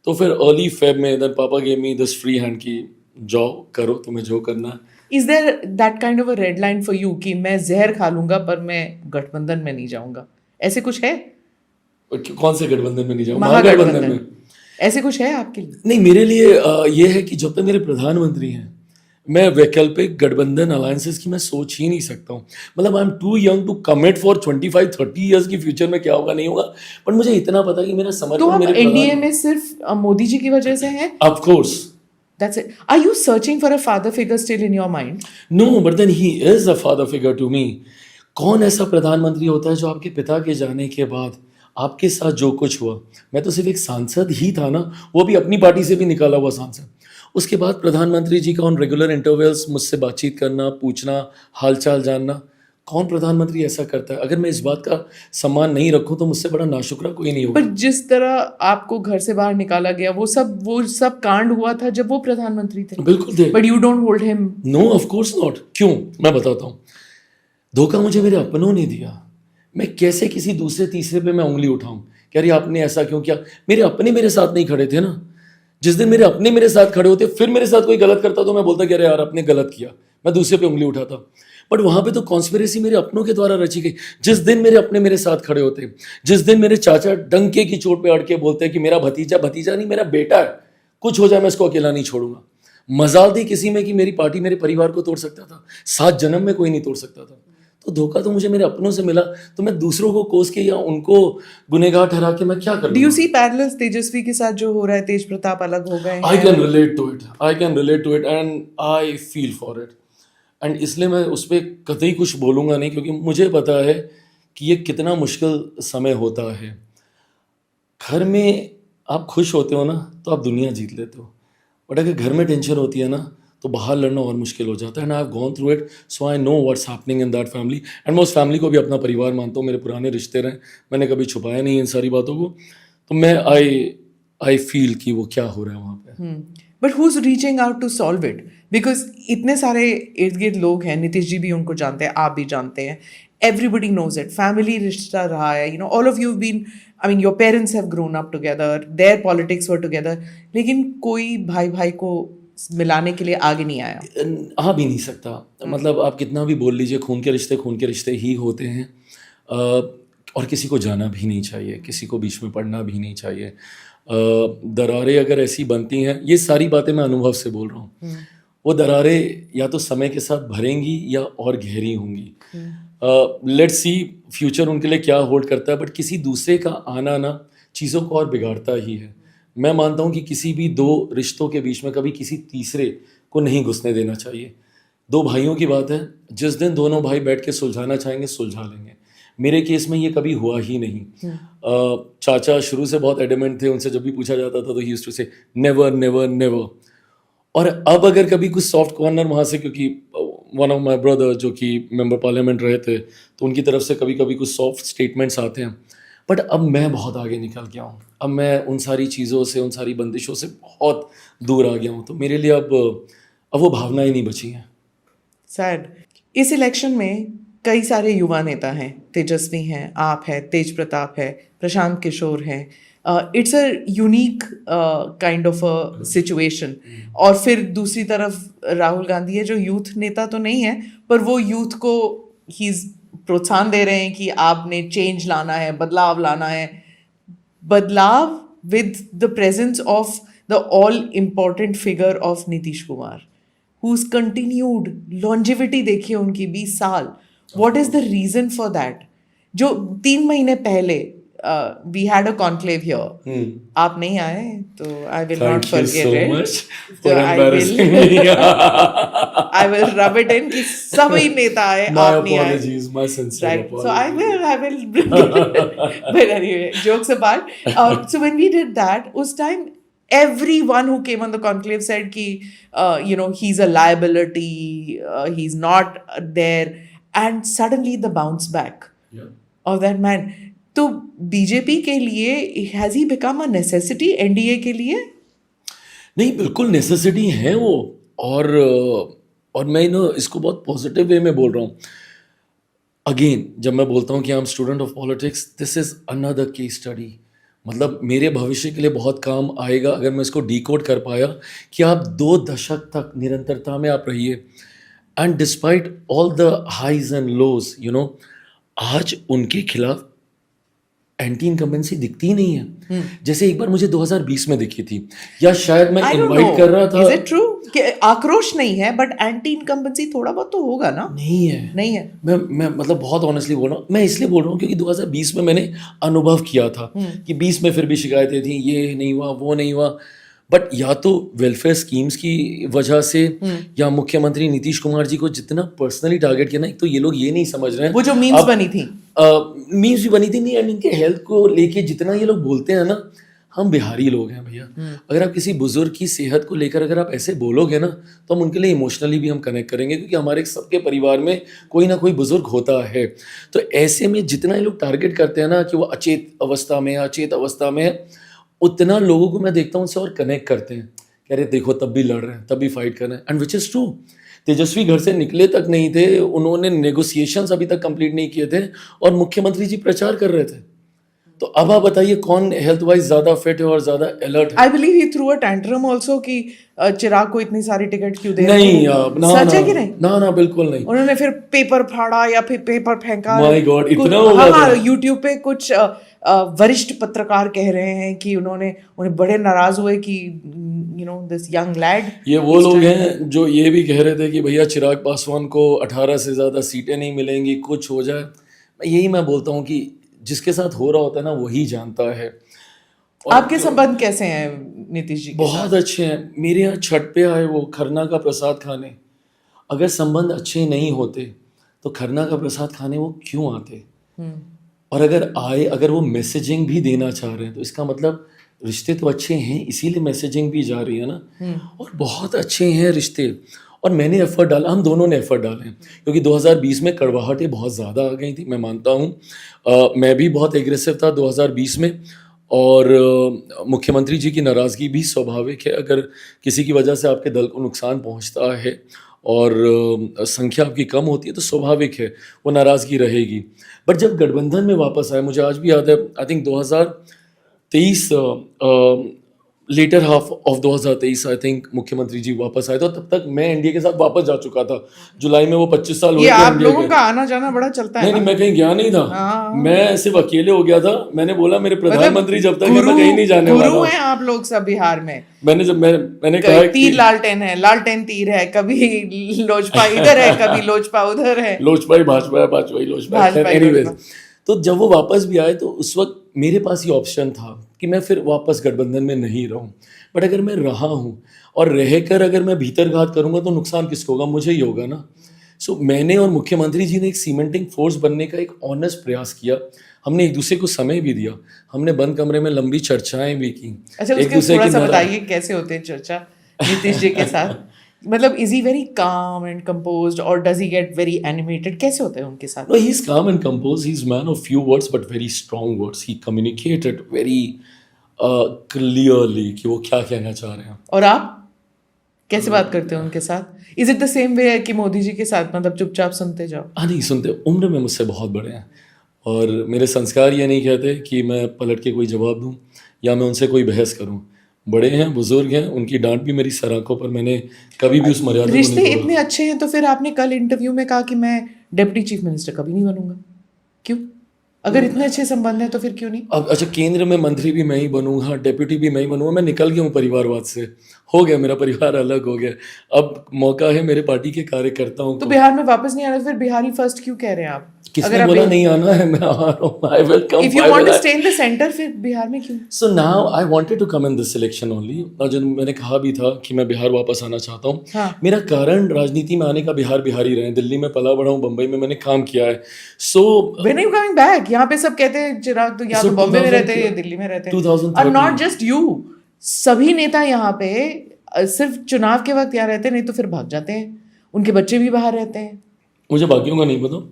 तो फिर early Feb में देन पापा gave me this free hand की जाओ करो तुम्हें जो करना है। Is there that kind of a red line for you कि मैं जहर खा लूंगा पर मैं गठबंधन में नहीं जाऊंगा, ऐसे कुछ है? कौन से गठबंधन में नहीं जाऊँ? महागठबंधन में ऐसे कुछ है आपके लिए? नहीं, मेरे लिए ये है कि जब तक मेरे प्रधानमंत्री हैं मैं वैकल्पिक गठबंधन अलायंसेस की मैं सोच ही नहीं सकता हूँ। मतलब I am too young to commit for 25-30 years की फ्यूचर में क्या होगा नहीं होगा, बट मुझे इतना पता है कि मेरा तो समर्पण आप मेरे एनडीए में सिर्फ मोदी जी की वजह से हैं? Of course That's it. Are you searching for a father figure still in your mind? No, but then he is a father figure to me. कौन ऐसा प्रधानमंत्री होता है जो आपके पिता के जाने के बाद आपके साथ जो कुछ हुआ, मैं तो सिर्फ एक सांसद ही था ना, वो भी अपनी पार्टी से भी निकाला हुआ सांसद, उसके बाद प्रधानमंत्री जी का ऑन रेगुलर इंटरवल्स मुझसे बातचीत करना, पूछना, हालचाल जानना, कौन प्रधानमंत्री ऐसा करता है? अगर मैं इस बात का सम्मान नहीं रखूं तो मुझसे बड़ा नाशुक्रा कोई नहीं होगा। पर जिस तरह आपको घर से बाहर निकाला गया, वो सब कांड हुआ था जब वो प्रधानमंत्री थे। बिल्कुल थे। But you don't hold him. No, of course not. क्यों? मैं बताता हूँ। धोखा मुझे मेरे अपनों ने दिया। मैं कैसे किसी दूसरे तीसरे पे मैं उंगली उठाऊं कि अरे आपने ऐसा क्यों किया? मेरे अपने मेरे साथ नहीं खड़े थे ना। जिस दिन मेरे अपने मेरे साथ खड़े होते, फिर मेरे साथ कोई गलत करता तो मैं बोलता कि अरे यार आपने गलत किया, मैं दूसरे पे उंगली उठाता। बट वहां पे तो कॉन्स्पिरेसी मेरे अपनों के द्वारा रची गई। जिस दिन मेरे अपने मेरे साथ खड़े होते, जिस दिन मेरे चाचा डंके की चोट पे अड़ के बोलते कि मेरा भतीजा भतीजा नहीं मेरा बेटा है, कुछ हो जाए मैं इसको अकेला नहीं छोड़ूंगा। मजाल थी किसी में कि मेरी पार्टी मेरे परिवार को तोड़ सकता था, 7 जन्म में कोई नहीं तोड़ सकता था। तो धोखा तो मुझे मेरे अपनों से मिला, तो मैं दूसरों को कोस के या उनको गुनहगार ठहरा के मैं क्या करूं? डू यू सी पैरेलल्स तेजस्वी के साथ जो हो रहा है? तेज प्रताप अलग हो गए आई हैं। Can relate to it, I can relate to it and I feel for it. And इसलिए मैं उस पर कतई कुछ बोलूंगा नहीं, क्योंकि मुझे पता है कि ये कितना मुश्किल समय होता है। घर में आप खुश होते हो ना तो आप दुनिया जीत लेते हो, बट अगर घर में टेंशन होती है ना तो बाहर लड़ना और मुश्किल हो जाता है। And I have gone through it, so I know what's happening in that family. And मैं उस फैमिली को भी अपना परिवार मानता हूँ, मेरे पुराने रिश्ते रहे, मैंने कभी छुपाया नहीं इन सारी बातों को। तो मैं आई फील कि वो क्या हो रहा है वहाँ पे। But who is reaching out to solve it? Because इतने सारे इर्द गिर्द लोग हैं, नीतीश जी भी उनको जानते हैं, आप भी जानते हैं, एवरीबडी नोज इट, फैमिली रिश्ता रहा है, you know, all of you been, I mean your parents have grown up together, their politics were together, लेकिन कोई भाई भाई को मिलाने के लिए आगे नहीं आया। आ भी नहीं सकता। मतलब आप कितना भी बोल लीजिए, खून के रिश्ते ही होते हैं। और किसी को जाना भी नहीं चाहिए, किसी को बीच में पड़ना भी नहीं चाहिए। दरारें अगर ऐसी बनती हैं, ये सारी बातें मैं अनुभव से बोल रहा हूँ, वो दरारें या तो समय के साथ भरेंगी या और गहरी होंगी। लेट्स सी फ्यूचर उनके लिए क्या होल्ड करता है, बट किसी दूसरे का आना ना चीज़ों को और बिगाड़ता ही है। मैं मानता हूँ कि किसी भी 2 रिश्तों के बीच में कभी किसी तीसरे को नहीं घुसने देना चाहिए। 2 भाइयों की बात है, जिस दिन दोनों भाई बैठ के सुलझाना चाहेंगे सुलझा लेंगे। मेरे केस में ये कभी हुआ ही नहीं। चाचा शुरू से बहुत एडमेंट थे, उनसे जब भी पूछा जाता था तो ही यूज्ड टू से नेवर नेवर नेवर। और अब अगर कभी कुछ सॉफ्ट कॉर्नर वहाँ से, क्योंकि वन ऑफ माई ब्रदर जो कि मेंबर पार्लियामेंट रहे थे, तो उनकी तरफ से कभी कभी कुछ सॉफ्ट स्टेटमेंट्स आते हैं, बट अब मैं बहुत आगे निकल गया हूँ। अब मैं उन सारी चीज़ों से, उन सारी बंदिशों से बहुत दूर आ गया हूँ। तो मेरे लिए अब वो भावनाएं नहीं बची हैं। सैड। इस इलेक्शन में कई सारे युवा नेता हैं, तेजस्वी हैं, आप हैं, तेज प्रताप है, प्रशांत किशोर हैं। It's a unique kind of a situation. और फिर दूसरी तरफ राहुल गांधी है, जो यूथ नेता तो नहीं है, पर वो यूथ को ही प्रोत्साहन दे रहे हैं कि आपने चेंज लाना है, बदलाव लाना है। बदलाव with the presence of the all important figure of Nitish Kumar, who's continued longevity देखिए उनकी 20 साल। What is the reason for that? जो 3 महीने पहले we had a conclave here, आप नहीं आए तो I will not forget it. So I will rub it in कि सभी नेता आए, आप नहीं आए। My sincere Right. So apologies. I will. But anyway, jokes apart. So when we did that, उस time everyone who came on the conclave said कि, you know, he's a liability, he's not there, and suddenly the bounce back of that man. तो BJP के लिए has he become a necessity NDA के लिए? नहीं, बिल्कुल necessity है वो। और मैं ना इसको बहुत पॉजिटिव वे में बोल रहा हूँ। अगेन जब मैं बोलता हूँ कि I am student of politics, this is another case study. मतलब मेरे भविष्य के लिए बहुत काम आएगा अगर मैं इसको डिकोड कर पाया कि आप 2 दशक तक निरंतरता में आप रहिए, and despite all the highs and lows, आज उनके खिलाफ एंटी इनकम्बेंसी दिखती ही नहीं है, जैसे एक बार मुझे 2020 में दिखी थी, या शायद मैं आई डोंट इनवाइट कर रहा नो, था। इज इट ट्रू कि आक्रोश नहीं है बट एंटी इनकम्बेंसी थोड़ा बहुत तो होगा ना? नहीं है, नहीं है। मैं मतलब बहुत ऑनेस्टली बोल रहा हूँ, मैं इसलिए बोल रहा हूँ क्योंकि 2020 में मैंने अनुभव किया था कि 20 में फिर भी शिकायतें थी, ये नहीं हुआ वो नहीं हुआ, बट या तो वेलफेयर स्कीम्स की वजह से या मुख्यमंत्री नीतीश कुमार जी को जितना पर्सनली टारगेट किया ना, एक तो ये लोग ये नहीं समझ रहे हैं, वो जो मीम्स बनी थी, मीम्स भी बनी थी नहीं, एंड इनके हेल्थ को लेके जितना ये लोग बोलते हैं ना, हम बिहारी लोग हैं भैया, अगर आप किसी बुजुर्ग की सेहत को लेकर अगर आप ऐसे बोलोगे ना, तो हम उनके लिए इमोशनली भी हम कनेक्ट करेंगे, क्योंकि हमारे सबके परिवार में कोई ना कोई बुजुर्ग होता है। तो ऐसे में जितना ये लोग टारगेट करते हैं ना कि वो अचेत अवस्था में है, अचेत अवस्था में है, उतना लोगों को मैं देखता हूँ उनसे और कनेक्ट करते हैं, कह रहे देखो तब भी लड़ रहे हैं, तब भी फाइट कर रहे हैं, एंड विच इज़ ट्रू। तेजस्वी घर से निकले तक नहीं थे, उन्होंने नेगोशिएशंस अभी तक कंप्लीट नहीं किए थे, और मुख्यमंत्री जी प्रचार कर रहे थे। तो अब आप बताइए कौन हेल्थ वाइज ज्यादा फिट है और ज्यादा अलर्ट है? I believe he through a tantrum also कि चिराग को इतनी सारी टिकट क्यों दे रहे नहीं थे? आप ना सच ना है कि नहीं? ना बिल्कुल नहीं। उन्होंने फिर पेपर फाड़ा या फिर पेपर फेंका। माय गॉड, इतना कुछ- हो हाँ गया हाँ, था? यूट्यूब पे कुछ वरिष्ठ पत्रकार कह रहे हैं कि उन्हें बड़े नाराज हुए कि दिस यंग लैड। ये वो लोग हैं जो ये भी कह रहे थे कि भैया चिराग पासवान को 18 से ज्यादा सीटें नहीं मिलेंगी, कुछ हो जाए। मैं बोलता हूँ कि जिसके साथ हो रहा होता है ना वही जानता है। और आपके संबंध कैसे हैं नीतीश जी के साथ? बहुत अच्छे हैं। मेरे यहाँ छठ पे आए वो खरना का प्रसाद खाने, अगर संबंध अच्छे नहीं होते तो खरना का प्रसाद खाने वो क्यों आते? और अगर आए, अगर वो मैसेजिंग भी देना चाह रहे हैं तो इसका मतलब रिश्ते तो अच्छे हैं, इसीलिए मैसेजिंग भी जा रही है ना। और बहुत अच्छे हैं रिश्ते, और मैंने एफर्ट डाला, हम दोनों ने एफर्ट डाले हैं, क्योंकि 2020 में कड़वाहटें बहुत ज़्यादा आ गई थी, मैं मानता हूँ। मैं भी बहुत एग्रेसिव था 2020 में, और मुख्यमंत्री जी की नाराज़गी भी स्वाभाविक है। अगर किसी की वजह से आपके दल को नुकसान पहुंचता है और संख्या आपकी कम होती है तो स्वाभाविक है वो नाराज़गी रहेगी। बट जब गठबंधन में वापस आए, मुझे आज भी याद है, I think 2023 later half of 2023 I think मुख्यमंत्री जी वापस आए, तो तब तक मैं एनडीए के साथ वापस जा चुका था। जुलाई में वो 25 साल हुए ये थे आप एनडीए लोगों के। का आना जाना बड़ा चलता है नहीं, ना? मैं कहीं गया नहीं था, हाँ। मैं सिर्फ अकेले हो गया था। मैंने बोला मेरे मतलब प्रधानमंत्री जब तक है मैं कहीं नहीं जाने गुरु वाला। हैं आप लोग सब बिहार में। मैंने कहा कि तीर लालटेन है, लालटेन तीर है, कभी लोजपा इधर है, कभी लोजपा उधर है। लोजपा ही भाजपा, भाजपा ही लोजपा। भाजपा ही एनीवेज, लोजपा। तो जब वो वापस भी आए तो उस वक्त मेरे पास ये ऑप्शन था कि मैं फिर वापस गठबंधन में नहीं रहूं। बट अगर मैं रहा हूं और रहकर अगर मैं भीतर घात करूंगा तो नुकसान किसको होगा? मुझे ही होगा ना। सो मैंने और मुख्यमंत्री जी ने एक सीमेंटिंग फोर्स बनने का एक ऑनेस्ट प्रयास किया। हमने एक दूसरे को समय भी दिया, हमने बंद कमरे में लंबी चर्चाएं भी की। अच्छा, एक उसके दूसरे थोड़ा की सा नारा- बताइए कैसे होते हैं चर्चा नीतीश जी के साथ? मतलब is he very calm and composed और does he get very animated? कैसे होते हैं उनके साथ? No, he's calm and composed. He's man of few words but very strong words. He communicated very clearly कि वो क्या कहना चाह रहे हैं। और आप कैसे बात करते हो उनके साथ? Is it the same way कि मोदी जी के साथ, मतलब चुपचाप सुनते जाओ? हाँ, नहीं सुनते, उम्र में मुझसे बहुत बड़े हैं, और मेरे संस्कार ये नहीं कहते कि मैं पलट के कोई जवाब दूं या मैं उनसे कोई बहस करूं। बड़े हैं, बुजुर्ग हैं, उनकी डांट भी मेरी सर आंखों पर, मैंने कभी भी उस मर्यादा को रिश्ते नहीं तोड़ा। इतने अच्छे हैं तो फिर आपने कल इंटरव्यू में कहा कि मैं डिप्टी चीफ मिनिस्टर कभी नहीं बनूंगा, क्यों? अगर इतने अच्छे संबंध हैं तो फिर क्यों नहीं? अब अच्छा, केंद्र में मंत्री भी मैं ही बनूंगा, डेप्यूटी भी मैं ही बनूंगा। मैं निकल गया हूँ परिवारवाद से, हो गया, मेरा परिवार अलग हो गया। अब मौका है मेरे पार्टी के कार्यकर्ताओं तो को। बिहार में वापस नहीं आना, फिर बिहारी फर्स्ट क्यों कह रहे हैं आप? किसने बोला नहीं आना है? मैं आ रहा हूँ, I will come. If you want to stay in the centre, फिर बिहार में क्यों? So now I wanted to come in this selection only. और जब मैंने कहा भी था कि मैं बिहार वापस आना चाहता हूँ, हाँ। मेरा कारण राजनीति में आने का बिहारी रहे। दिल्ली में पला बड़ा हूँ, बम्बई में मैंने काम किया है। So when are you coming back? यहाँ पे सब कहते हैं चिराग तो या So तो बॉम्बे में रहते 2000 हैं या दिल्ली में रहते हैं। 2013 और नॉट जस्ट यू, सभी नेता यहाँ पे सिर्फ चुनाव के वक्त यहाँ रहते हैं, नहीं तो फिर भाग जाते हैं। उनके बच्चे भी बाहर रहते हैं। मुझे बाकियों का नहीं पता।